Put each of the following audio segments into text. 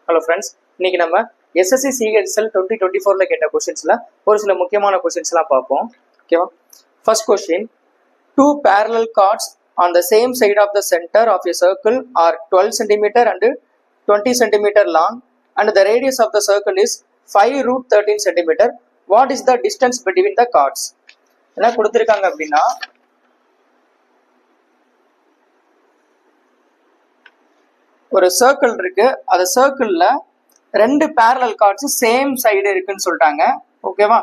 Hello friends, இன்னைக்கு நம்ம SSC CHL 2024 கேட்ட கொஸ்டின்ஸ்ல ஒரு சில முக்கியமான கொஸ்டின்ஸ்லாம் பார்ப்போம். ஓகேவா? First question, two parallel chords on the same side of the center of a circle are 12 cm and 20 cm long and the radius of the circle is 5√13 cm. What is the distance between the chords? என்ன கொடுத்திருக்காங்க அப்படின்னா, ஒரு circle இருக்கு, அந்த சர்க்கிள்ல ரெண்டு parallel chords same side இருக்குன்னு சொல்லிட்டாங்க. ஓகேவா?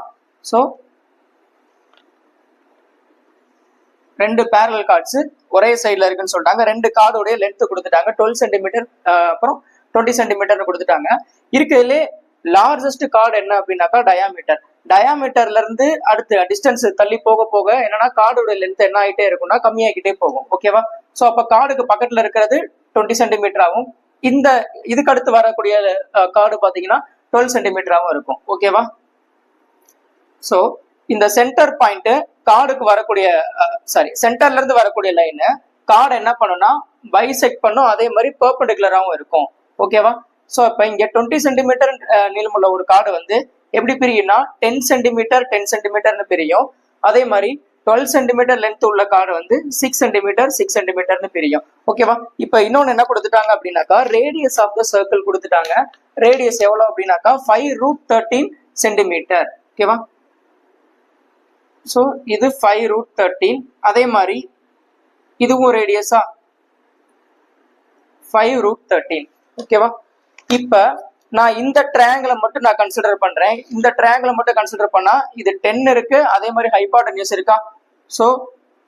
சோ ரெண்டு parallel chords ஒரே சைடுல இருக்குன்னு சொல்லிட்டாங்க. ரெண்டு கார்டோடைய லென்த் கொடுத்துட்டாங்க, 12 சென்டிமீட்டர் அப்புறம் 20 சென்டிமீட்டர் கொடுத்துட்டாங்க. இருக்கிறதுலே லார்ஜஸ்ட் கார்டு என்ன அப்படின்னாக்கா டயாமீட்டர். டயாமீட்டர்ல இருந்து அடுத்து டிஸ்டன்ஸ் தள்ளி போக போக என்னன்னா கார்டோட லென்த் என்ன ஆகிட்டே இருக்கும்னா கம்மியாகிட்டே போகும். ஓகேவா? ஸோ அப்ப கார்டுக்கு பக்கத்துல இருக்கிறது 20 சென்டிமீட்டர் ஆகும். இந்த இதுக்கு அடுத்து வரக்கூடிய கார்டு பாத்தீங்கன்னா 12 சென்டிமீட்டர் ஆகும் இருக்கும். ஓகேவா? சோ இந்த சென்டர் பாயிண்ட் கார்டுக்கு வரக்கூடிய சென்டர்ல இருந்து வரக்கூடிய லைன் கார்டு என்ன பண்ணும்னா பைசெக்ட் பண்ணும், அதே மாதிரி பெர்பெண்டிகுலராகவும் இருக்கும். ஓகேவா? சோ இப்ப இங்க 20 சென்டிமீட்டர் நீளமுள்ள ஒரு கார்டு வந்து எப்படி பிரியும்னா 10 சென்டிமீட்டர் 10 சென்டிமீட்டர்னு பிரியும். அதே மாதிரி 12 சென்டிமீட்டர் லென்த் உள்ள கார்டு வந்து 6 சென்டிமீட்டர் 6 சென்டிமீட்டர்னு பிரியும். ஓகேவா? இப்ப இன்னொன்னு என்ன கொடுத்துட்டாங்க அப்படின்னாக்கா ரேடியஸ் ஆஃப் த சர்க்கிள் கொடுத்துட்டாங்க. ரேடியஸ் எவ்வளவு அப்படின்னாக்கா 5√13 சென்டிமீட்டர். ஓகேவா? சோ இது 5√13. அதே மாதிரி இதுவும் ரேடியஸா 5√13. ஓகேவா? இப்ப நான் இந்த ட்ரையாங்கிளை மட்டும் நான் கன்சிடர் பண்றேன். இந்த ட்ரையாங்கிளை மட்டும் கன்சிடர் பண்ணா இது 10 இருக்கு, அதே மாதிரி ஹைபாட்டனியஸ் இருக்கா. ஸோ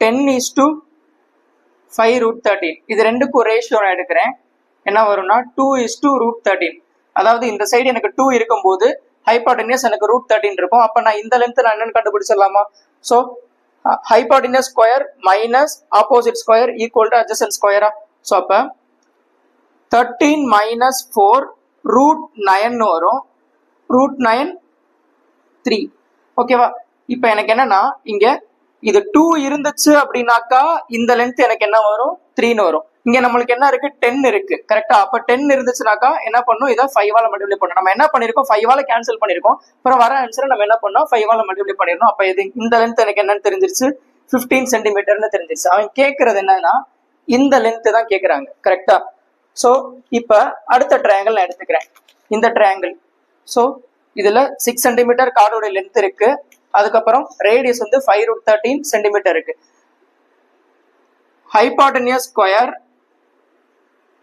10:5√13. இது ரெண்டுக்கும் ரேஷியோ நான் எடுக்கிறேன். என்ன வரும்னா 2:√13. அதாவது இந்த சைடு எனக்கு 2 இருக்கும்போது ஹைபாட்டனியஸ் எனக்கு √13 இருக்கும். அப்ப நான் இந்த லென்த் நான் என்னன்னு கண்டுபிடிச்சிடலாமா? So hypotenuse square minus opposite square equal to adjacent ஸ்கொயரா. ஸோ அப்ப 13 - 4 √9 வரும். √9 3. ஓகேவா? இப்ப எனக்கு என்னன்னா இங்க இது 2 இருந்துச்சு அப்படின்னாக்கா இந்த லென்த் எனக்கு என்ன வரும் 3ன்னு வரும். இங்க நம்மளுக்கு என்ன இருக்கு 10 இருக்கு. கரெக்டா? அப்ப 10 இருந்துச்சுனாக்கா என்ன பண்ணும், இதை 5ஆல மல்டிப்ளை பண்ணணும். நம்ம என்ன பண்ணிருக்கோம் 5ஆல கேன்சல் பண்ணிருக்கோம். அப்புறம் வர ஆன்சரை நம்ம என்ன பண்ணோம் 5ஆல மல்டிப்ளை பண்ணிடணும். அப்ப இது இந்த லென்த் எனக்கு என்னன்னு தெரிஞ்சிருச்சு 15 சென்டிமீட்டர்னு தெரிஞ்சிருச்சு. அவன் கேட்கறது என்னன்னா இந்த லென்த் தான் கேட்கறாங்க. கரெக்டா? சோ இப்ப அடுத்த ட்ரையாங்கிள் நான் எடுத்துக்கிறேன். இந்த ட்ரையாங்கிள் சோ இதுல 6 சென்டிமீட்டர் கார்டோட லென்த் இருக்கு. அதுக்கப்புறம் ரேடியஸ் வந்து 5√13 சென்டிமீட்டர் இருக்கு. Hypotenuse square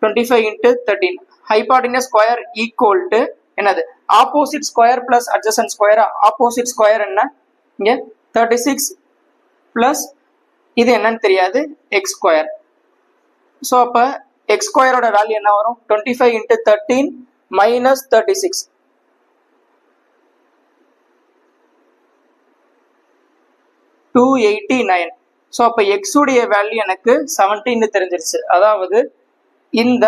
25 × 13. Hypotenuse square equal to என்னது opposite square plus adjacent square. Opposite square என்ன இங்க 36 பிளஸ் இது என்னன்னு தெரியாது எக்ஸ் ஸ்கொயர். ஸோ அப்ப எக்ஸ் ஸ்கொயரோட வேல்யூ என்ன வரும் 25 × 13 மைனஸ் 36. 289. ஸோ அப்ப எக்ஸ் உடைய வேல்யூ எனக்கு 17 தெரிஞ்சிருச்சு. அதாவது இந்த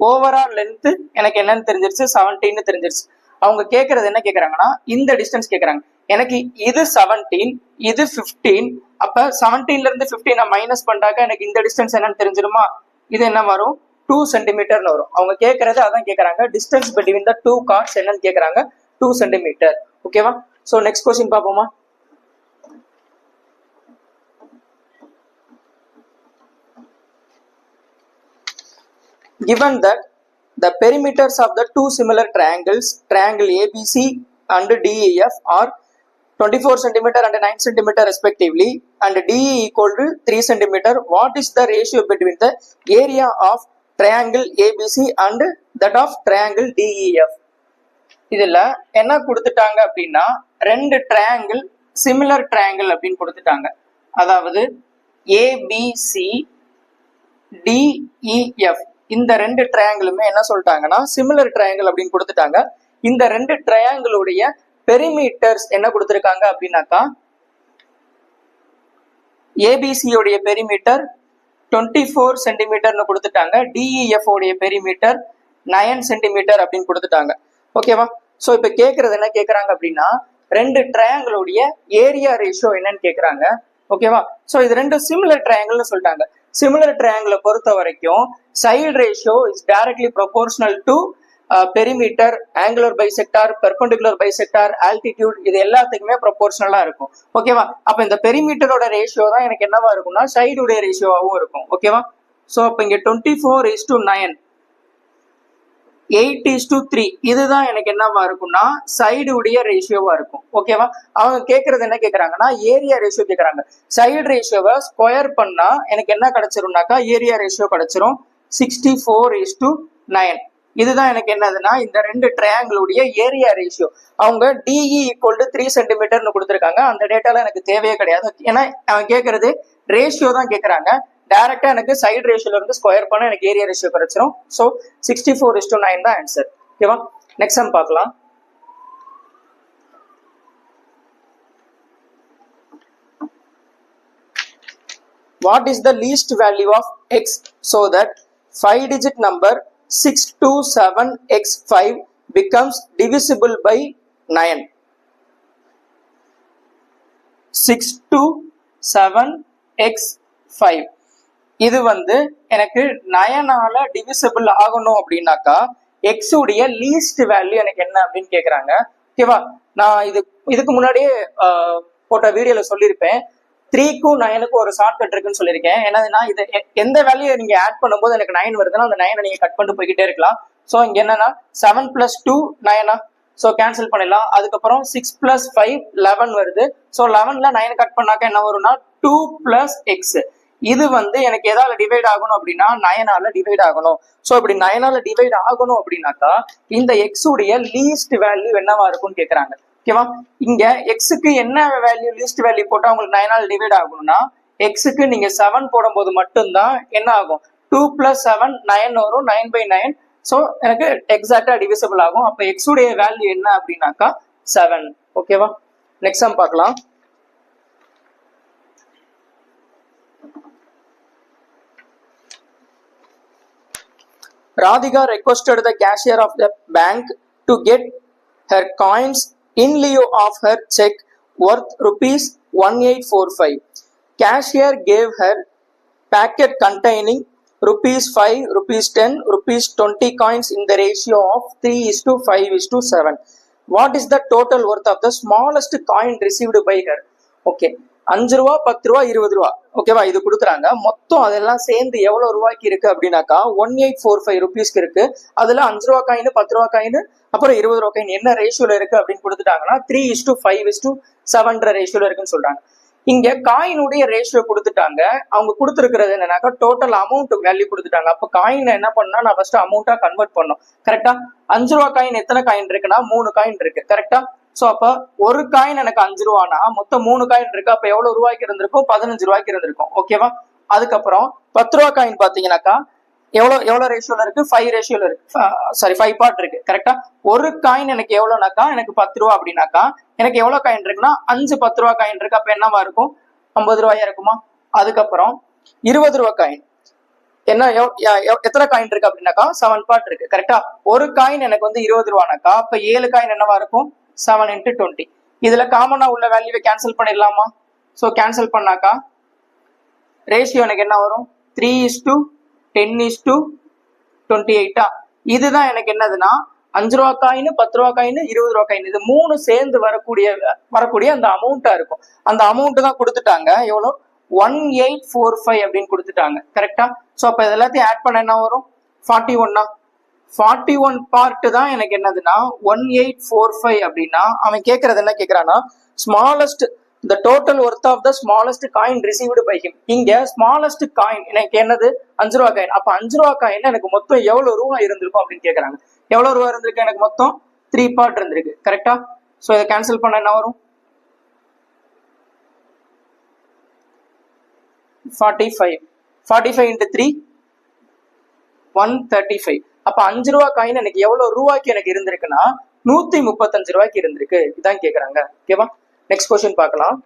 ஓவரால் லென்த் எனக்கு என்னன்னு தெரிஞ்சிருச்சு 17 தெரிஞ்சிருச்சு. அவங்க கேட்கறது என்ன கேட்கறாங்கன்னா இந்த டிஸ்டன்ஸ் கேட்கறாங்க. எனக்கு இது 17 இது 15. அப்ப 17ல இருந்து 15 மைனஸ் பண்ணாக்க எனக்கு இந்த டிஸ்டன்ஸ் என்னன்னு தெரிஞ்சிருமா? இது என்ன வரும் 2 சென்டிமீட்டர்னு வரும். அவங்க கேட்கறது அதான் கேட்கறாங்க, distance between the two chords என்னன்னு கேட்கறாங்க 2 சென்டிமீட்டர். ஓகேவா? ஸோ நெக்ஸ்ட் கொஸ்டின் பார்ப்போமா? Given that the perimeters of the two similar triangles, triangle ABC and DEF are 24 cm and 9 cm respectively, and DE equal to 3 cm, what is the ratio between the area of triangle ABC and that of triangle DEF? இதுல என்ன கொடுத்துட்டாங்க அப்படின்னா ரெண்டு triangle similar triangle அப்படின்னு கொடுத்துட்டாங்க. அதாவது ABC DEF இந்த ரெண்டு ட்ரையாங்கிளுமே என்ன சொல்லிட்டாங்கன்னா சிமிலர் ட்ரையாங்கிள் அப்படின்னு கொடுத்துட்டாங்க. இந்த ரெண்டு ட்ரையாங்கிளுடைய பெரிமீட்டர்ஸ் என்ன கொடுத்துருக்காங்க அப்படின்னாக்கா ஏபிசி உடைய பெரிமீட்டர் 24 சென்டிமீட்டர்னு கொடுத்துட்டாங்க. DEF உடைய பெரிமீட்டர் 9 சென்டிமீட்டர் அப்படின்னு கொடுத்துட்டாங்க. ஓகேவா? ஸோ இப்ப கேட்கறது என்ன கேட்கறாங்க அப்படின்னா ரெண்டு ட்ரையாங்கிளுடைய ஏரியா ரேஷியோ என்னன்னு கேட்கறாங்க. ஓகேவா? ஸோ இது ரெண்டு சிமிலர் ட்ரையாங்கிள்னு சொல்லிட்டாங்க. சிமிலர் ட்ரையாங்கிளை பொறுத்த வரைக்கும் side ratio is directly proportional to perimeter, angular bisector, perpendicular bisector, altitude, இது எல்லாத்துக்குமே ப்ரொபோர்ஷனலா இருக்கும். ஓகேவா? அப்ப இந்த பெரிமீட்டரோட ரேஷியோ தான் எனக்கு என்னவா இருக்கும்னா சைடுடைய ரேஷியோவாகவும் இருக்கும். ஓகேவா? ஸோ அப்போ இங்க 24:9, 8:3, இதுதான் எனக்கு என்னவா இருக்கும்னா சைடு உடைய ரேஷியோவா இருக்கும். ஓகேவா? அவங்க கேட்கறது என்ன கேட்கறாங்கன்னா ஏரியா ரேஷியோ கேட்கறாங்க. சைடு ரேஷியோவை ஸ்கொயர் பண்ணா எனக்கு என்ன கிடைச்சிரும்னாக்கா ஏரியா ரேஷியோ கிடைச்சிரும் 64:9. இதுதான் எனக்கு என்னதுன்னா இந்த ரெண்டு ட்ரையாங்கிளுடைய ஏரியா ரேஷியோ. அவங்க டிஇ ஈக்குவல் டு 3 சென்டிமீட்டர்னு கொடுத்துருக்காங்க. அந்த டேட்டால எனக்கு தேவையே கிடையாது. ஏன்னா அவன் கேட்கறது ரேஷியோ தான் கேட்கறாங்க. டைரக்டா எனக்கு சைடு ரேஷியோல இருந்து ஸ்கொயர் பண்ண எனக்கு ஏரியா ரேஷியோ கிடைச்சிரும். ஸோ 64:9 தான் ஆன்சர். ஓகேவா? நெக்ஸ்ட் சம் பார்க்கலாம். What is the least value of x so that 5-digit number 627x5 becomes divisible by 9? 627x5 இது வந்து எனக்கு 9ஆல டிவிசிபிள் ஆகணும் அப்படின்னாக்கா எக்ஸ் உடைய லீஸ்ட் வேல்யூ எனக்கு என்ன அப்படின்னு கேக்குறாங்க. ஓகேவா? நான் இதுக்கு முன்னாடியே போட்ட வீடியோல சொல்லியிருப்பேன். 3க்கும் 9க்கும் ஒரு ஷார்ட் கட் இருக்குன்னு சொல்லியிருக்கேன். என்னதுன்னா இது எந்த வேல்யூ நீங்க ஆட் பண்ணும்போது எனக்கு 9 வருதுன்னா அந்த 9 நீங்க கட் பண்ணிட்டு போய்கிட்டே இருக்கலாம். ஸோ இங்க என்னன்னா 7 + 2 9. ஸோ கேன்சல் பண்ணிடலாம். அதுக்கப்புறம் 6 + 5 11 வருது. ஸோ 11ல 9 கட் பண்ணாக்க என்ன வரும்னா 2 + x. இது வந்து எனக்கு எதால டிவைட் ஆகணும் அப்படின்னா 9ஆல டிவைட் ஆகணும். ஸோ இப்படி 9ஆல டிவைட் ஆகணும் அப்படின்னாக்கா இந்த எக்ஸ் உடைய லீஸ்ட் வேல்யூ என்னவா இருக்கும்னு கேட்கறாங்க. ஓகேவா? இங்க எக்ஸுக்கு என்ன வேல்யூ லீஸ்ட் வேல்யூ போட்டா உங்களுக்கு 9ஆல டிவைட் ஆகணும்னா எக்ஸுக்கு நீங்க 7 போடும்போது மட்டும்தான் என்ன ஆகும் 2 + 7 9 வரும். 9/9. ஸோ எனக்கு எக்ஸாக்டா டிவிசிபிள் ஆகும். அப்ப எக்ஸ் உடைய வேல்யூ என்ன அப்படின்னாக்கா 7. ஓகேவா? நெக்ஸ்ட் சம் பார்க்கலாம். Radhika requested the cashier of the bank to get her coins in lieu of her check worth ₹1845. Cashier gave her packet containing ₹5, ₹10, ₹20 coins in the ratio of 3:5:7. What is the total worth of the smallest coin received by her? Okay. 5 ரூபா, 10 ரூபா, 20 ரூபா. ஓகேவா? இது கொடுக்குறாங்க. மொத்தம் அதெல்லாம் சேர்ந்து எவ்வளவு ரூபாய்க்கு இருக்கு அப்படின்னாக்கா 1845 ருபீஸ்க்கு இருக்கு. அதுல 5 ரூபா காயின், 10 ரூபா காயின், அப்புறம் 20 ரூபா காயின் என்ன ரேஷியோல இருக்கு அப்படின்னு கொடுத்துட்டாங்கன்னா 3:5:7 ரேஷியோல இருக்குன்னு சொல்றாங்க. இங்க காயினுடைய ரேஷியோ கொடுத்துட்டாங்க. அவங்க கொடுத்துருக்கிறது என்னன்னாக்கா டோட்டல் அமௌண்ட் வேல்யூ கொடுத்துட்டாங்க. அப்ப காயின் என்ன பண்ணா நான் ஃபர்ஸ்ட் அமௌண்டா கன்வெர்ட் பண்ணணும். கரெக்டா? 5 ரூபா காயின் எத்தனை காயின் இருக்குன்னா 3 காயின் இருக்கு. கரெக்டா? சோ அப்ப ஒரு காயின் எனக்கு 5 ரூபானா மொத்தம் 3 காயின் இருக்கு. அப்ப எவ்வளவு ரூபாய்க்கு இருந்திருக்கும்? 15 ரூபாய்க்கு இருந்திருக்கும். ஓகேவா? அதுக்கப்புறம் 10 ரூபா காயின் பாத்தீங்கன்னாக்கா எவ்வளவு ரேஷியோல இருக்கு? 5 ரேஷியோல இருக்கு. 5 பார்ட் இருக்கு. கரெக்டா? ஒரு காயின் எனக்கு எவ்வளவுனாக்கா எனக்கு 10 ரூபா அப்படின்னாக்கா எனக்கு எவ்வளவு காயின் இருக்குன்னா 5 10 ரூபா காயின் இருக்கு. அப்ப என்னவா இருக்கும்? 50 ரூபாயா இருக்குமா? அதுக்கப்புறம் 20 ரூபா காயின் என்ன எத்தனை காயின் இருக்கு அப்படின்னாக்கா 7 பார்ட் இருக்கு. கரெக்டா? ஒரு காயின் எனக்கு வந்து 20 ரூபானாக்கா அப்ப 7 காயின் என்னவா இருக்கும்? 7 × 20. இதுல காமனா உள்ள வேல்யூவை கேன்சல் பண்ணிடலாமா? சோ கேன்சல் பண்ணாக்கா ரேஷியோ எனக்கு என்ன வரும்? 3:10:28. இதுதான் எனக்கு என்னதுன்னா 5 ரூபா காயின், 10 ரூபா காயின், 20 ரூபா காயின், இது 3 சேர்ந்து வரக்கூடிய அந்த அமௌண்டா இருக்கும். அந்த அமௌண்ட் தான் கொடுத்துட்டாங்க. எவ்வளவு? 1845 அப்படின்னு கொடுத்துட்டாங்க. கரெக்டா? சோ அப்ப இதெல்லாத்தையும் ஆட் பண்ண என்ன வரும்? 41. 41 பார்ட் தான் எனக்கு என்னதுன்னா 1845 அப்படின்னா அவன் கேட்கறது என்ன கேட்கறான்னா smallest the total worth of the smallest coin received by him. இங்க ஸ்மாலஸ்ட் காயின் எனக்கு என்னது? 5 ரூபா காயின். அப்ப 5 ரூபா காயின் எனக்கு மொத்தம் எவ்வளவு ரூபாய் இருந்திருக்கும் அப்படின்னு கேட்கறாங்க. எவ்வளவு ரூபாய் இருந்திருக்கு? எனக்கு மொத்தம் 3 பார்ட் இருந்திருக்கு. கரெக்டா? சோ இதை கேன்சல் பண்ண என்ன வரும்? 45. 45 × 3 135. அப்ப 5 ரூபா காயின் எனக்கு எவ்வளவு ரூபாய்க்கு எனக்கு இருந்திருக்குன்னா 135 ரூபாய்க்கு இருந்திருக்கு. இதான் கேக்குறாங்க. ஓகேவா? நெக்ஸ்ட் क्वेश्चन பார்க்கலாம்.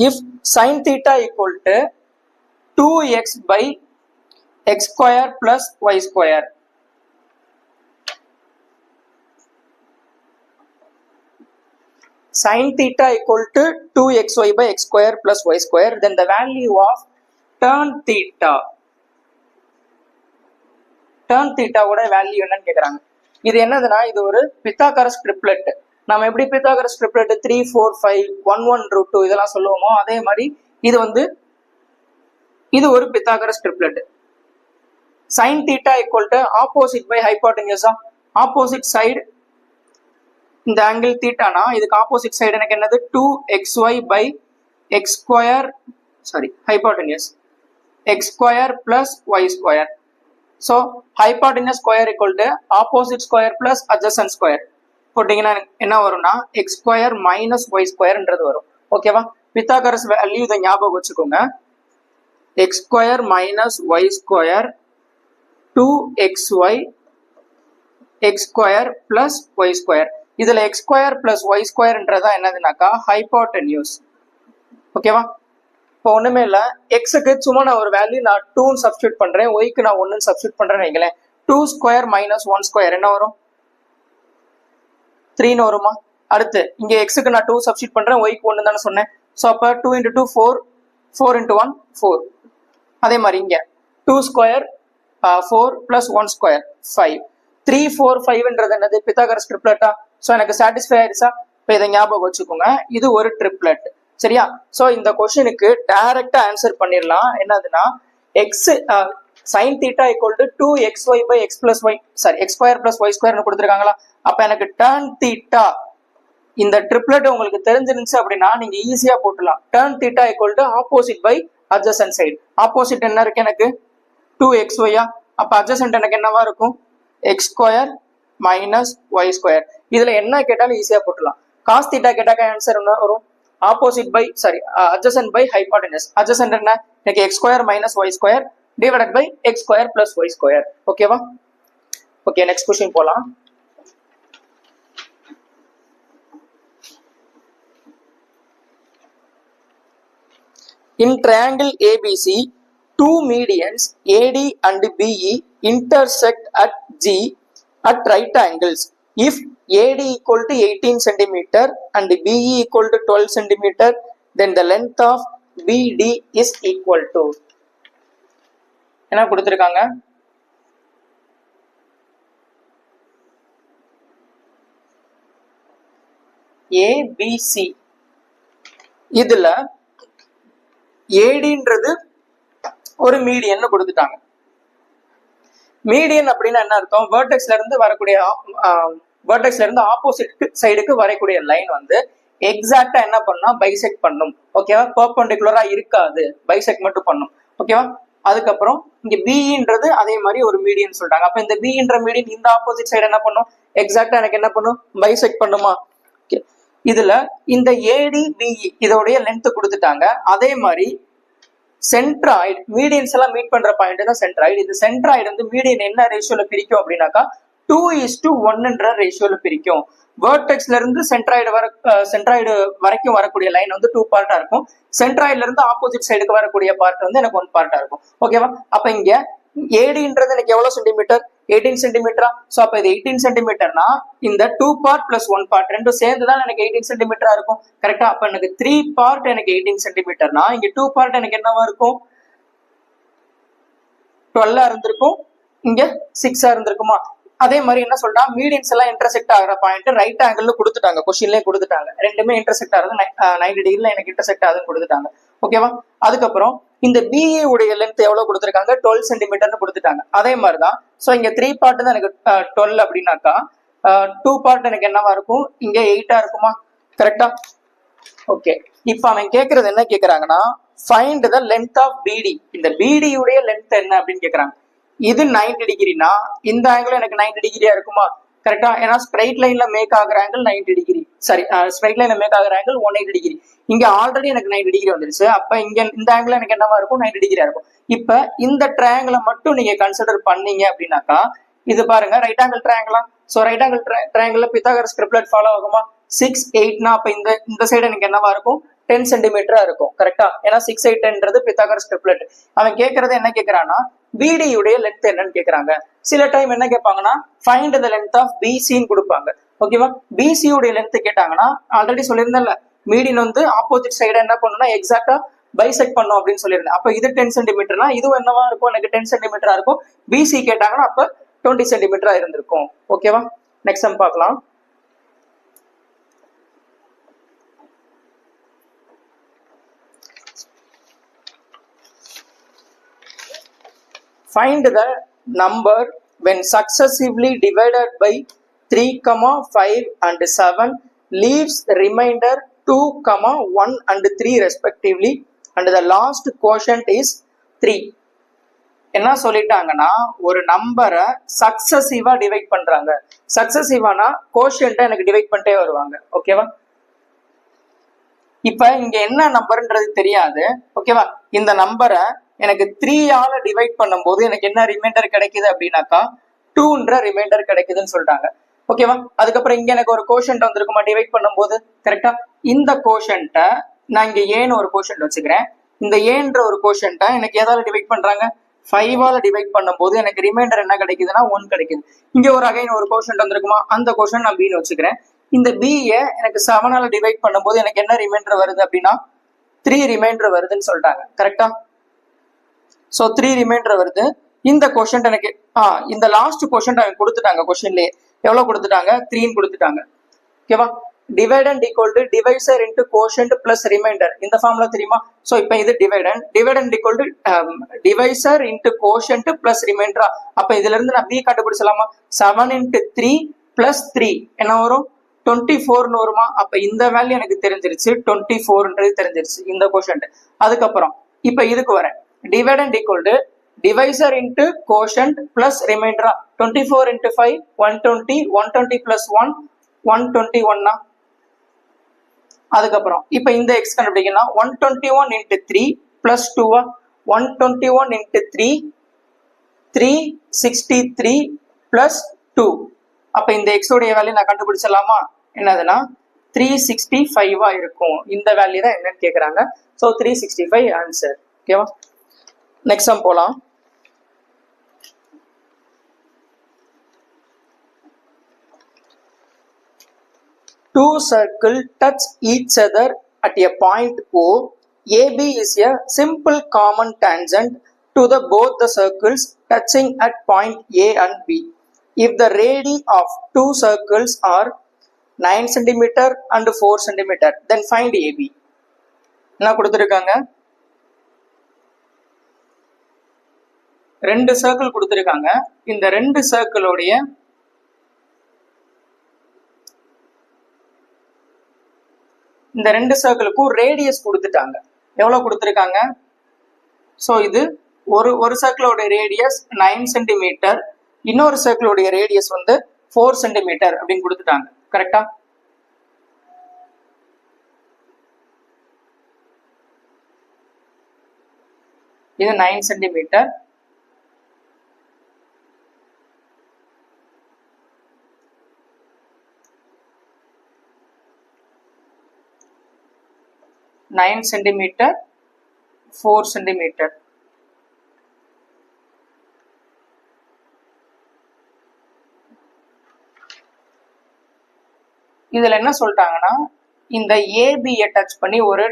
If sin theta equal to 2x by x square plus y square, sin theta equal to 2xy by x square plus y square, then the value of tan theta, tan தீட்டாவோட value என்னன்னு கேக்குறாங்க. இது என்னதுன்னா இது ஒரு Pythagoras triplet. நம்ம எப்படி Pythagoras triplet 3 4 5 1 1 √2 இதெல்லாம் சொல்லுவோமோ அதே மாதிரி இது ஒரு Pythagoras triplet. sin theta equal to opposite by hypotenuse. Opposite side இந்த ஆங்கிள் தீட்டானா இதுக்கு ஆப்போசிட் சைடு எனக்கு என்னது 2xy by x square, sorry hypotenuse x square plus y square. So hypotenuse square equal to opposite square plus adjacent square. போட்டீங்கன்னா என்ன வரும்னா x square minus y squareன்றது வரும். ஓகேவா? Pythagoras value இதை ஞாபகம் வச்சுக்கோங்க. x square minus y square 2xy x square plus y square. இதுல x square plus y squareன்றதா என்னதுனாக்கா hypotenuse. ஓகேவா? இப்போ ஒண்ணுமே இல்ல, எக்ஸுக்கு சும்மா நான் ஒரு வேல்யூ நான் 2 சப்ஸ்டியூட் பண்றேன், ஒய்க்கு நான் 1 சப்ஸ்டியூட் பண்றேன்னு வைங்களேன். 2 ஸ்கொயர் மைனஸ் 1 ஸ்கொயர் என்ன வரும்? 3 வருமா? அடுத்து இங்க எக்ஸுக்கு நான் 2 சப்ஸ்டியூட் பண்றேன், ஒய்க்கு 1 தானே சொன்னேன். ஸோ அப்போ 2 × 2 4, 4 × 1 4. அதே மாதிரி இங்க 2 ஸ்கொயர் 4 plus 1 ஸ்கொயர் 5. 3 4 5ன்றது என்னது? பித்தாகரஸ் ட்ரிப்லெட்டா? ஸோ எனக்கு சாட்டிஸ்ஃபை ஆயிடுச்சா? இப்போ இதை ஞாபகம் வச்சுக்கோங்க, இது ஒரு ட்ரிப்லெட். சரியா? சோ இந்த क्वेश्चनக்கு டைரக்டா ஆன்சர் பண்ணிரலாம். என்னதுன்னா x sin theta equal to 2xy by x plus y, sorry x square plus y square னு கொடுத்திருக்காங்களா? அப்ப எனக்கு tan theta இந்த ட்ரிப்லெட் உங்களுக்கு தெரிஞ்சிருந்துச்சு அப்படின்னா நீங்க ஈஸியா போட்டுடலாம். tan theta equal to opposite by adjacent side. Opposite என்ன இருக்கு எனக்கு? 2xy. அப்ப adjacent எனக்கு என்னவா இருக்கும்? x square minus y square. இதுல என்ன கேட்டாலும் ஈஸியா போட்டுடலாம். cos theta கேட்டாக்க ஆன்சர் என்ன வரும்? opposite by, sorry, adjacent by hypotenuse. adjacent என்ன? எனக்கு x square minus y square divided by x square plus y square. ஓகேவா? ஓகே, நெக்ஸ்ட் क्वेश्चन போலாம். In triangle ABC, two medians AD and BE intersect at G at right angles. If AD equal to 18 cm and BE equal to 12 cm, then the length of BD is equal to. என்ன கொடுத்திருக்காங்க? ABC. இதுல ADன்றது ஒரு median கொடுத்துட்டாங்க. Median அப்படின்னா என்ன அர்த்தம்? வெர்டெக்ஸ்ல இருந்து வரக்கூடிய வெர்டெக்ஸ்ல இருந்து ஆப்போசிட் சைடுக்கு வரக்கூடிய லைன் வந்து எக்ஸாக்டா என்ன பண்ணா பைசெக்ட் பண்ணும். ஓகேவா? பெர்பெண்டிகுலரா இருக்காது, பைசெக்ட் மட்டும் பண்ணும். ஓகேவா? அதுக்கப்புறம் இங்க பிஇன்றது அதே மாதிரி ஒரு மீடியன் சொல்றாங்க. அப்ப இந்த பிஇன்ற மீடியன் இந்த ஆப்போசிட் சைடு என்ன பண்ணும்? எக்ஸாக்டா எனக்கு என்ன பண்ணும்? பைசெக்ட் பண்ணுமா? இதுல இந்த ஏடி பிஇ இதோடைய லென்த் கொடுத்துட்டாங்க. அதே மாதிரி சென்ட்ராய்டு, மீடியன்ஸ் எல்லாம் மீட் பண்ற பாயிண்ட் தான் சென்ட்ராய்டு. இது சென்ட்ராய்டு வந்து மீடியன் என்ன ரேஷியோல பிரிக்கும் அப்படின்னாக்கா 2:1ன்ற ரேஷியோல பிரிக்கும். வெர்டெக்ஸ்ல இருந்து சென்ட்ராய்டு வரைக்கும் வரக்கூடிய லைன் வந்து 2 பார்ட்டா இருக்கும். சென்ட்ராய்டுல இருந்து ஆப்போசிட் சைடுக்கு வரக்கூடிய பார்ட் வந்து எனக்கு 1 பார்ட்டா இருக்கும். ஓகேவா? அப்ப இங்க ஏடின்றது எனக்கு எவ்வளவு சென்டிமீட்டர்? 18 சென்டிமீட்டரா? சோ அப்ப இது 18 சென்டிமீட்டர்னா இந்த 2 பார்ட் பிளஸ் 1 பார்ட் ரெண்டும் சேர்ந்துதான் எனக்கு 18 சென்டிமீட்டரா இருக்கும். கரெக்டா? அப்ப எனக்கு 3 பார்ட் எனக்கு 18 சென்டிமீட்டர்னா இங்க 2 பார்ட் எனக்கு என்னவா இருக்கும்? 12 இருந்திருக்கும், இங்க 6 இருந்திருக்குமா? அதே மாதிரி என்ன சொல்றா, மீடியன்ஸ் எல்லாம் இன்டர்செக்ட் ஆகிற பாயிண்ட் ரைட் ஆங்கிள் கொடுத்துட்டாங்க, கொஸ்டின்லயே கொடுத்துட்டாங்க. ரெண்டுமே இன்டர்செக்ட் ஆகுது 90 டிகிரில எனக்கு இன்டர்செக்ட் ஆகுதுன்னு கொடுத்துட்டாங்க. ஓகேவா? அதுக்கப்புறம் இந்த பிஏ உடைய லென்த் எவ்வளவு கொடுத்துருக்காங்க? 12 சென்டிமீட்டர்னு கொடுத்துட்டாங்க. அதே மாதிரிதான் சோ இங்க 3 பார்ட் தான் எனக்கு 12 அப்படின்னாக்கா 2 பார்ட் எனக்கு என்னவா இருக்கும்? இங்க 8 இருக்குமா? கரெக்டா? ஓகே, இப்ப அவன் கேக்குறது என்ன கேக்குறாங்கன்னா ஃபைண்ட் த லென்த் ஆஃப் பிடி. இந்த பிடி உடைய லென்த் என்ன அப்படின்னு கேக்குறாங்க. இது 90 டிகிரினா இந்த ஆங்கிள் எனக்கு 90 டிகிரியா இருக்குமா? கரெக்டா? ஏன்னா ஸ்ட்ரைட் லைன்ல மேக் ஆகிற ஆங்கிள் 90 டிகிரி, சாரி ஸ்ட்ரைட் லைன்ல மேக் ஆகிற ஆங்கிள் 180 டிகிரி. இங்க ஆல்ரெடி எனக்கு 90 டிகிரி வந்துருச்சு. அப்ப இங்க இந்த ஆங்கிள் எனக்கு என்னவா இருக்கும்? 90 டிகிரியா இருக்கும். இப்ப இந்த ட்ரையாங்கிளை மட்டும் நீங்க கன்சிடர் பண்ணீங்க அப்படின்னாக்கா இது பாருங்க ரைட் ஆங்கிள் ட்ரையாங்கிளா. So right angle triangle Pythagoras triplet follow ஆகுமா? 6 8னா அப்ப இந்த சைடு எனக்கு என்னவா இருக்கும்? 10 சென்டிமீட்டரா இருக்கும். கரெக்டா? ஏன்னா 6 8 10ன்றது பித்தாகரஸ் ட்ரிப்லெட். அவன் கேட்கறது என்ன கேட்கறான்னா பிடி உடைய லென்த் என்னன்னு கேக்குறாங்க. சில டைம் என்ன கேட்பாங்கன்னா ஃபைண்ட் த லென்த் ஆஃப் பிசின்னு கொடுப்பாங்க. ஓகேவா? பிசி உடைய லென்த் கேட்டாங்கன்னா ஆல்ரெடி சொல்லியிருந்தேன்ல, மீடியன் வந்து ஆப்போசிட் சைடு என்ன பண்ணணும்னா எக்ஸாக்டா பைசெக்ட் பண்ணோம் அப்படின்னு சொல்லியிருந்தேன். அப்ப இது 10 சென்டிமீட்டர்னா இதுவும் என்னவா இருக்கும், எனக்கு 10 சென்டிமீட்டரா இருக்கும். பிசி கேட்டாங்கன்னா அப்ப 20 சென்டிமீட்டரா இருந்திருக்கும். ஓகேவா, நெக்ஸ்ட் சம் பார்க்கலாம். Find the number when successively divided by 3, 5 and 7 leaves remainder 2, 1 and 3 respectively and the last quotient is 3. என்ன சொல்லிட்டாங்கன்னா ஒரு நம்பரை சக்சசிவா டிவைட் பண்றாங்க. சக்சசிவானா கோஷன்ட்டை எனக்கு டிவைட் பண்ணிட்டே வருவாங்க. ஓகேவா, இப்ப இங்க என்ன நம்பர்ன்றது தெரியாது. ஓகேவா, இந்த நம்பரை எனக்கு 3ஆல டிவைட் பண்ணும்போது எனக்கு என்ன ரிமைண்டர் கிடைக்குது அப்படின்னாக்கா 2ன்ற ரிமைண்டர் கிடைக்குதுன்னு சொல்லிட்டாங்க. ஓகேவா, அதுக்கப்புறம் இங்க எனக்கு ஒரு கோஷன்ட் வந்திருக்குமா டிவைட் பண்ணும்போது. கரெக்டா, இந்த கோஷன்ட்டை நான் இங்க ஏன்னு ஒரு கோஷன்ட் வச்சுக்கிறேன். இந்த ஏன்ற ஒரு கோஷன்ட்டை எனக்கு எதால டிவைட் பண்றாங்க, 5ஆல டிவைட் பண்ணும்போது எனக்கு ரிமைண்டர் என்ன கிடைக்குதுன்னா 1 கிடைக்குது. இங்க ஒரு அகைன் ஒரு கோஷன்ட் வந்திருக்குமா, அந்த கோஷன் நான் பின்னு வச்சுக்கிறேன். இந்த பிஏ எனக்கு 7ஆல டிவைட் பண்ணும்போது எனக்கு என்ன ரிமைண்டர் வருது அப்படின்னா 3 ரிமைண்டர் வருதுன்னு சொல்லிட்டாங்க. கரெக்டா, சோ 3 ரிமைண்டர் வருது. இந்த கோஷன்ட் எனக்கு இந்த லாஸ்ட் கோஷன்ட் அவங்க கொடுத்துட்டாங்க. கொஸ்டின்லயே எவ்வளவு கொடுத்துட்டாங்க, 3 கொடுத்துட்டாங்க. ஓகேவா, dividend equal to divisor into quotient plus remainder, இந்த ஃபார்முலா தெரியுமா. சோ இப்போ இது dividend equal to divisor into quotient plus ரிமைண்டரா. அப்ப இதுல இருந்து நான் பி கண்டுபிடிச்சலாமா. 7 இன்டு 3 பிளஸ் 3 என்ன வரும், 24 வருமா. அப்ப இந்த வேல்யூ எனக்கு தெரிஞ்சிருச்சு, 24ன்றது தெரிஞ்சிருச்சு இந்த கோஷன்ட். அதுக்கப்புறம் இப்ப இதுக்கு வரேன், dividend equal to divisor into quotient plus remainder. 24 into 5 120, 120 plus 1 121. அதுக்கப்புறம் இப்ப இந்த x கண்டுபிடிக்கணும். 121 into 3 plus 2 121 into 3 363 plus 2. அப்ப இந்த x உடைய வேல்யூ நான் கண்டுபிடிச்சலாமா. என்னதுன்னா 365 இருக்கும். இந்த வேல்யூ தான் என்னன்னு கேக்குறாங்க. So 365 answer. ஓகேவா, நெக்ஸ்ட் சம் போலாம். Two circles touch each other at a point O. AB is a simple common tangent to the both the circles touching at point A and B. If the radii of two circles are 9 cm and 4 cm, then find AB. என்ன கொடுத்திருக்காங்க, ரெண்டு circle கொடுத்திருக்காங்க. இந்த ரெண்டு சர்க்கிளோடைய இந்த ரெண்டு சர்க்கிளுக்கும் radius கொடுத்துட்டாங்க. எவ்வளவு கொடுத்திருக்காங்க, சோ இது ஒரு சர்க்கிளோட ரேடியஸ் 9 சென்டிமீட்டர், இன்னொரு சர்க்கிளோடைய ரேடியஸ் வந்து 4 சென்டிமீட்டர் அப்படின்னு கொடுத்துட்டாங்க. கரெக்டா, இது 9 சென்டிமீட்டர், nine centimeter, 4 centimeter. இதுல என்ன சொல்லிட்டாங்கன்னா இந்த ஏபியை டச் பண்ணி ஒரு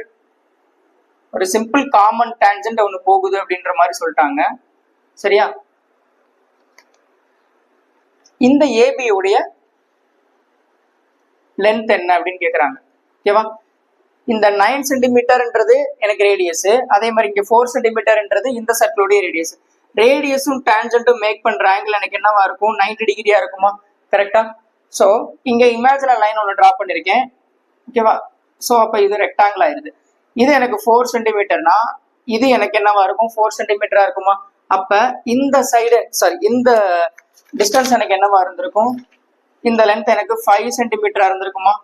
சிம்பிள் காமன் டான்ஜென்ட் ஒன்று போகுது அப்படின்ற மாதிரி சொல்லிட்டாங்க. சரியா, இந்த ஏபி உடைய லென்த் என்ன அப்படின்னு கேக்குறாங்க. ஓகேவா, இந்த 9 சென்டிமீட்டர்ன்றது எனக்கு ரேடியஸ், அதே மாதிரி இங்க 4 சென்டிமீட்டர்ன்றது இந்த சர்க்கிளுடைய ரேடியஸ். ரேடியஸும் டான்ஜென்ட்டும் மேக் பண்ற ஆங்கிள் எனக்கு என்னவா இருக்கும், 90 டிகிரியா இருக்குமா. கரெக்டா, சோ இங்க இமேஜினரி லைன் ஒன்று டிரா பண்ணிருக்கேன். ஓகேவா, சோ அப்ப இது ரெக்டாங்கிள் ஆயிருது. இது எனக்கு 4 சென்டிமீட்டர்னா இது எனக்கு என்னவா இருக்கும், 4 சென்டிமீட்டரா இருக்குமா. அப்ப இந்த சைடு இந்த டிஸ்டன்ஸ் எனக்கு என்னவா இருந்திருக்கும், இந்த லென்த் எனக்கு 5 சென்டிமீட்டரா இருந்திருக்குமா.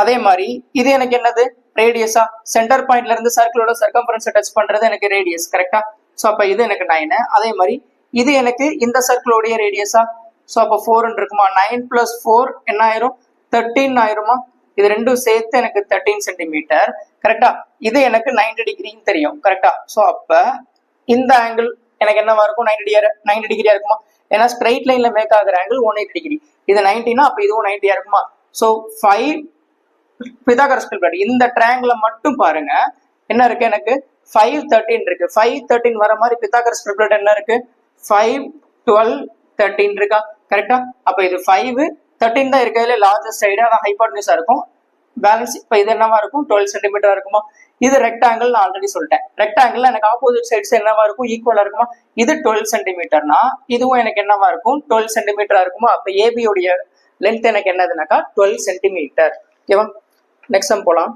அதே மாதிரி இது எனக்கு என்னது, ரேடியஸா. சென்டர் பாயிண்ட்ல இருந்து சர்க்கிளோட சர்க்கம்ஃபரன்ஸ் டச் பண்றது எனக்கு ரேடியஸ். கரெக்டா, சோ அப்ப இது எனக்கு 9. அதே மாதிரி இது எனக்கு இந்த சர்க்கிளோடைய ரேடியஸா. சோ அப்ப 4 இருக்குமா. 9 + 4 என்ன ஆயிரும், 13 ஆயிருமா. இது ரெண்டும் சேர்த்து எனக்கு 13 சென்டிமீட்டர். கரெக்டா, இது எனக்கு 90 டிகிரின்னு தெரியும். கரெக்டா, சோ அப்ப இந்த ஆங்கிள் எனக்கு என்னவா இருக்கும், 90 டிகிரியா இருக்குமா. ஏன்னா ஸ்ட்ரைட் லைன்ல மேக் ஆகிற ஆங்கிள் 180 டிகிரி. இது 90னா அப்ப இதுவும் 90யா இருக்குமா. சோ 5 பித்தாகரஸ் ட்ரிப்ளெட் இந்த ட்ரையாங்கிளை மட்டும் பாருங்க. என்ன இருக்கு எனக்கு 5 13 இருக்கு. 5 13 வர மாதிரி பித்தாகரஸ் ட்ரிப்ளெட் என்ன இருக்கு 5 12 13 இருக்கா கரெக்டா? அப்ப இது 5 13 தான் இருக்கிறதுல லார்ஜஸ்ட் சைடு, அதான் ஹைபோட்டனியூஸா இருக்கும். பேலன்ஸ் இப்ப இது என்னவா இருக்கும் 12 சென்டிமீட்டரா இருக்குமா? இது ரெக்டாங்கிள் நான் ஆல்ரெடி சொல்லிட்டேன். ரெக்டாங்கிள் எனக்கு ஆப்போசிட் சைட்ஸ் என்னவா இருக்கும் ஈக்குவலா இருக்குமா? இது 12 சென்டிமீட்டர்னா இதுவும் எனக்கு என்னவா இருக்கும் 12 சென்டிமீட்டரா இருக்குமா? அப்ப ஏபி உடைய லென்த் எனக்கு என்னதுனாக்கா 12 சென்டிமீட்டர். ஓகேவா? நெக்ஸ்ட் சம் போலாம்.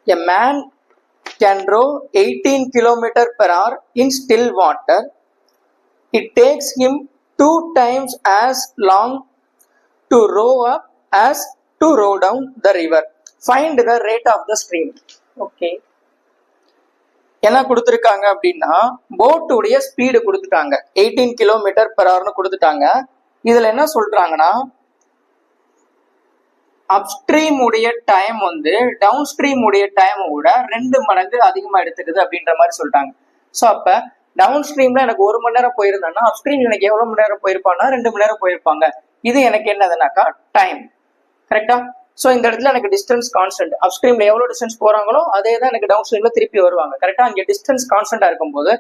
A man can row 18 km/h in still water. It takes him 2 times as long to row up as to row down the river. Find the rate of the stream. Okay. என்ன கொடுத்துருக்காங்க அப்படின்னா boat உடைய speed கொடுத்துட்டாங்க 18 km/h கொடுத்துட்டாங்க. இதுல என்ன சொல்றாங்கன்னா upstream உடைய டைம் வந்து டவுன் ஸ்ட்ரீம் உடைய டைமை விட 2 மடங்கு அதிகமா எடுத்துக்குது அப்படின்ற மாதிரி சொல்லிட்டாங்க. ஸோ அப்ப டவுன் ஸ்ட்ரீம்ல எனக்கு 1 மணி நேரம் போயிருந்தேன்னா அப்ஸ்ட்ரீம் எனக்கு எவ்வளவு மணி நேரம் போயிருப்பான்னா 2 மணி நேரம் போயிருப்பாங்க. இது எனக்கு என்னதுனாக்கா டைம். கரெக்டா? ஸோ இந்த இடத்துல எனக்கு டிஸ்டன்ஸ் கான்ஸ்டன்ட். அப்ஸ்ட்ரீம்ல எவ்வளவு டிஸ்டன்ஸ் போறாங்களோ அதே தான் எனக்கு டவுன் ஸ்ட்ரீம்ல திருப்பி வருவாங்க. கரெக்டா? இங்க டிஸ்டன்ஸ் கான்ஸ்டன்டா இருக்கும்போது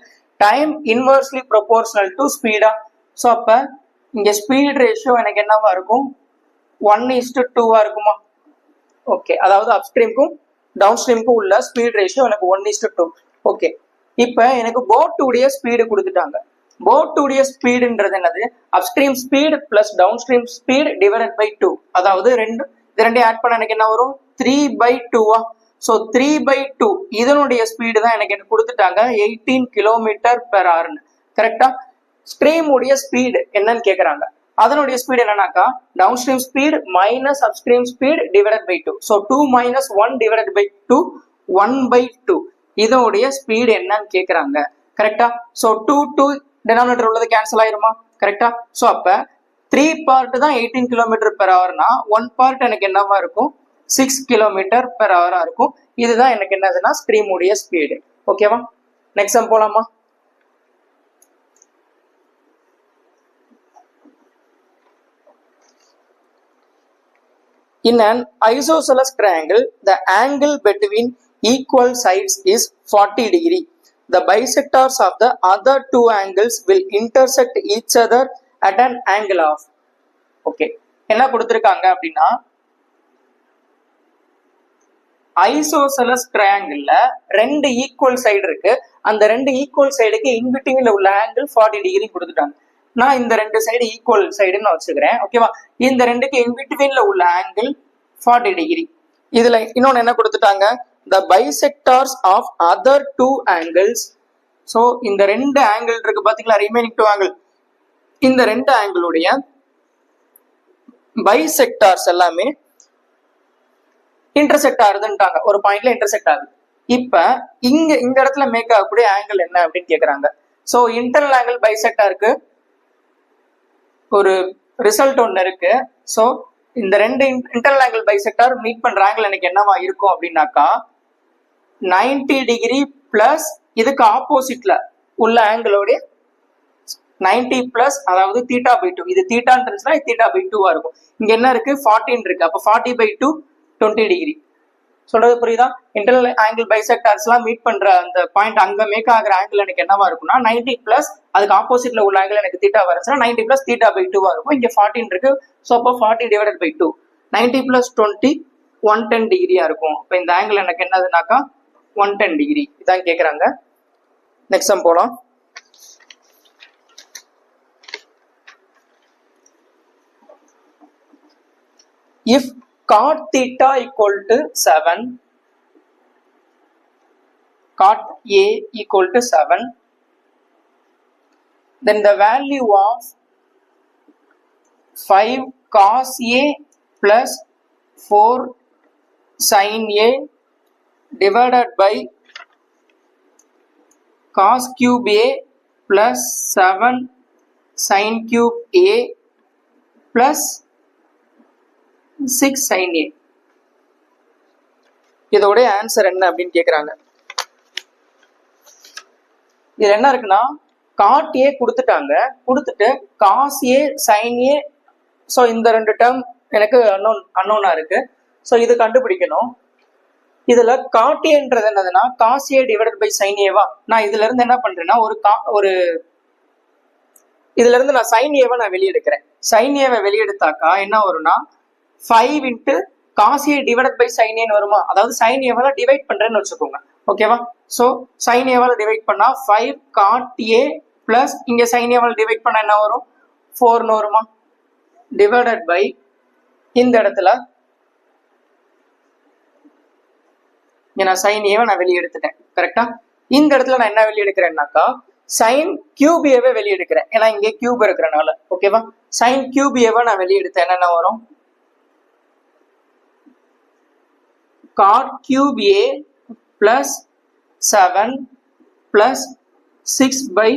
time inversely proportional to speedo. So அப்ப இங்க ஸ்பீட் ரேஷியோ எனக்கு என்னவா இருக்கும் 1:2 இருக்குமா? ஓகே, அதாவது அப்ஸ்ட்ரீமுக்கும் டவுன் ஸ்ட்ரீமுக்கும் உள்ள ஸ்பீட் ரேஷியோ எனக்கு 1:2. ஓகே, இப்ப எனக்கு போட் உடைய ஸ்பீடு கொடுத்துட்டாங்க. போட் உடைய ஸ்பீடுன்றது என்னது upstream speed plus downstream speed divided by 2. அதாவது ரெண்டையும் ஆட் பண்ண எனக்கு என்ன வரும் 3/2. ஸோ 3/2 இதனுடைய ஸ்பீடு தான் எனக்கு கொடுத்துட்டாங்க 18 km/h. கரெக்டா? ஸ்ட்ரீம் உடைய ஸ்பீடு என்னன்னு கேக்குறாங்க. அதனுடைய ஸ்பீடு என்னன்னாக்கா downstream speed minus upstream speed divided by 2. So 2 - 1 divided by 2 1/2. இதனுடைய ஸ்பீடு என்னன்னு கேக்குறாங்க. கரெக்டா? ஸோ 2 டினாமினேட்டர் உள்ளது கேன்சல் ஆயிருமா? கரெக்டா? ஸோ அப்ப 3 பார்ட் தான் 18 km/h, 1 பார்ட் எனக்கு என்னவா இருக்கும் 6 km/h இருக்கும். இதுதான் எனக்கு என்னதுன்னா ஸ்ட்ரீம் உடைய ஸ்பீடு. ஓகேவா? நெக்ஸ்ட் சம் போலாமா? In an isosceles triangle, the angle between equal sides is 40 degree. The bisectors of the other two angles will intersect each other at an angle of. Okay, என்ன கொடுத்திருக்காங்க அப்படின்னா isosceles ட்ரையாங்கிள்ல 2 equal side இருக்கு. அந்த 2 equal சைடுக்கு இன்பிட்வீன்ல உள்ள angle 40 degree கொடுத்துட்டாங்க. நான் இந்த 2 சைடு ஈக்குவல் சைடுன்னு வச்சுக்கிறேன். ஓகேவா? இந்த 2க்கு இன்பிட்வீன்ல உள்ள ஆங்கிள் 40 டிகிரி. இதுல இன்னொன்னு என்ன கொடுத்துட்டாங்க the bisectors of other two angles. So இந்த 2 ஆங்கிள் இருக்கு பாத்தீங்களா ரிமைனிங் 2 ஆங்கிள். இந்த 2 ஆங்கிளுடைய பைசெக்டார்ஸ் எல்லாமே இன்டர்செக்ட் ஆகுதுன்ட்டாங்க. ஒரு பாயிண்ட்ல இன்டர்செக்ட் ஆகுது. இப்ப இந்த இடத்துல மேக் ஆகக்கூடிய ஆங்கிள் என்ன அப்படின்னு கேக்குறாங்க. ஸோ இன்டர்னல் ஆங்கிள் பைசெக்டாருக்கு ஒரு ரிசல்ட் ஒன்று இருக்கு. ஸோ இந்த 2 இன்டர்னல் ஆங்கிள் பைசெக்டார் மீட் பண்ற ஆங்கிள் எனக்கு என்னவா இருக்கும் அப்படின்னாக்கா 90 டிகிரி பிளஸ் இதுக்கு ஆப்போசிட்ல உள்ள ஆங்கிளோட 90 பிளஸ் அதாவது θ/2. இது θன்னு இருந்துச்சுன்னா θ/2 இருக்கும். இங்க என்ன இருக்கு 14 இருக்கு. அப்ப 40/2 20 டிகிரி. சொல்றது புரியுதா? இன்டர்னல் ஆங்கிள் பைசெக்டார்ஸ் எல்லாம் மீட் பண்ற அந்த பாயிண்ட் அங்க மேக் ஆகிற ஆங்கிள் எனக்கு என்னவா இருக்கும்னா 90 பிளஸ் அதுக்கு ஆப்போசிட்ல உள்ள ஆங்கிள் எனக்கு θ வந்துச்சுன்னா 90 பிளஸ் θ/2 இருக்கும். இங்க 14 இருக்கு. ஸோ அப்போ 40/2 90 பிளஸ் 20 110 டிகிரியா இருக்கும். இப்போ இந்த ஆங்கிள் எனக்கு என்னதுனாக்கா 110 டிகிரி. இதான் கேக்குறாங்க. நெக்ஸ்ட் சம் போலாம். If cot theta equal to 7, cot A equal to 7, then the value of 5 cos A plus 4 sin A divided by cos cube A plus 7 sin cube A plus 6 sin A. இதோட answer என்ன அப்படின்னு கேக்குறாங்க. இது என்ன இருக்குன்னா God A கொடுத்துட்டாங்க, கொடுத்துட்டு cos A sine A, so இந்த ரெண்டு டேர்ம் எனக்கு அன்னோனா இருக்கு. ஸோ இது கண்டுபிடிக்கணும். இதுல காட் ஏன்றது என்னதுன்னா cos A divided by sine ஏவா. நான் இதுல இருந்து என்ன பண்றேன்னா ஒரு இதுல இருந்து நான் சைன் ஏவை நான் வெளியெடுக்கிறேன். சைன் ஏவை வெளியெடுத்தாக்கா என்ன வரும்னா 5 into cos A divided by sine ஏன்னு வருமா. அதாவது சைன் ஏவால டிவைட் பண்றேன்னு வச்சுக்கோங்க. ஓகேவா. ஸோ சைன் ஏவால டிவைட் பண்ணா 5 காட் ஏ பிளஸ் இங்க சைன் ஏவால டிவைட் பண்ணா என்ன வரும் 4ன்னு வருமா. டிவைடட் பை இந்த இடத்துல நான் சைன் ஏவை நான் வெளியே எடுத்துட்டேன். கரெக்டா. இந்த இடத்துல நான் என்ன வெளியே எடுக்கிறேன்னாக்கா சைன் கியூப் ஏவை வெளியே எடுக்கிறேன். ஏன்னா இங்கே கியூப் இருக்கிறனால. ஓகேவா. சைன் கியூப் ஏவை நான் வெளியே எடுத்தேன். என்னென்ன வரும் cot cube A plus 7 plus 6 by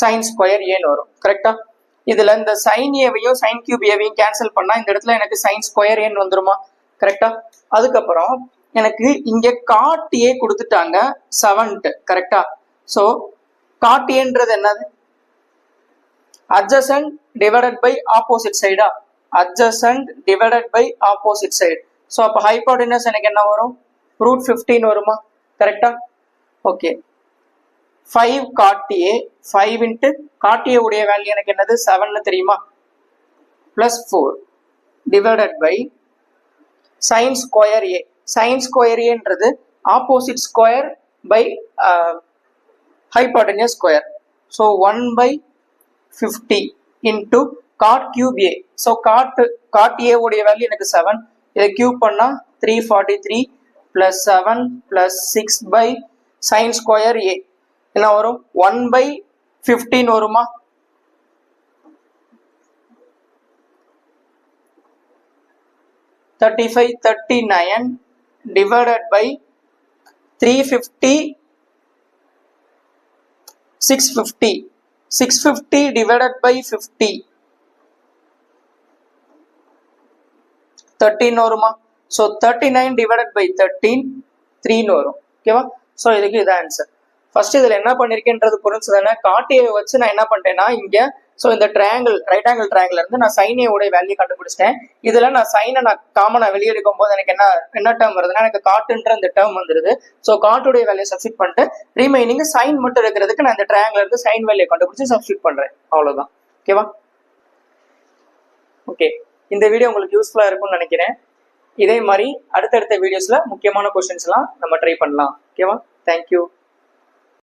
sine square ஏன்னு வரும். கரெக்டா. இதுல இந்த சைன் ஏவையும் சைன் கியூப் ஏவையும் கேன்சல் பண்ணா இந்த இடத்துல எனக்கு சைன் ஸ்கொயர் ஏன்னு வந்துருமா. கரெக்டா. அதுக்கப்புறம் எனக்கு இங்க காட் ஏ கொடுத்துட்டாங்க 7. கரெக்டா. சோ காட் ஏன்றது என்னது adjacent divided by opposite side. adjacent divided by opposite side. So அப்ப ஹைபோடெனஸ் எனக்கு என்ன வரும் √15 வருமா. கரெக்டா. Okay. 5 cot A 5 into cot A உடைய வேல்யூ எனக்கு என்னது 7ன்னு தெரியுமா, plus 4 divided by sine square A. Sine square ஏன்றது opposite square by hypotenuse square. So 1/50 into cot cube A. So cot A உடைய வேல்யூ எனக்கு 7. இதை கியூப் பண்ணா 343 plus 7 plus 6 by sine square A என்ன வரும் 1/15 வருமா. $35.39 divided by 350 650 divided by 50 13 வருமா. ஸோ 39 divided by 13 3ன்னு வரும். ஓகேவா. ஸோ இதுக்கு இது ஆன்சர். ஃபர்ஸ்ட் இதுல என்ன பண்ணிருக்கேன்றது புரிஞ்சுதானே. காட்டியை வச்சு நான் என்ன பண்ணிட்டேன்னா இங்க ஸோ இந்த ட்ரையாங்கிள் ரைட் ஆங்கிள் ட்ரையாங்கிள் இருந்து நான் சைன் ஏவோட வேல்யூ கண்டுபிடிச்சிட்டேன். இதுல நான் சைனை நான் காமனா வெளியே எடுக்கும் போது எனக்கு என்ன டேர்ம் வருதுன்னா எனக்கு காட்டுன்ற இந்த டேர்ம் வந்துருது. ஸோ காட்டுடைய வேல்யூ சப்ஸ்டிட் பண்ணிட்டு ரிமைனிங் சைன் மட்டும் இருக்கிறதுக்கு நான் இந்த ட்ரையாங்கிள் இருந்து சைன் வேல்யூ கண்டுபிடிச்சு சப்ஸ்டிட் பண்றேன். அவ்வளவுதான். ஓகேவா. ஓகே. இந்த வீடியோ உங்களுக்கு யூஸ்ஃபுல்லா இருக்கும்னு நினைக்கிறேன். இதே மாதிரி அடுத்தடுத்த வீடியோஸ்ல முக்கியமான கொஸ்டின்ஸ் எல்லாம் நம்ம ட்ரை பண்ணலாம். ஓகேவா. தேங்க்யூ.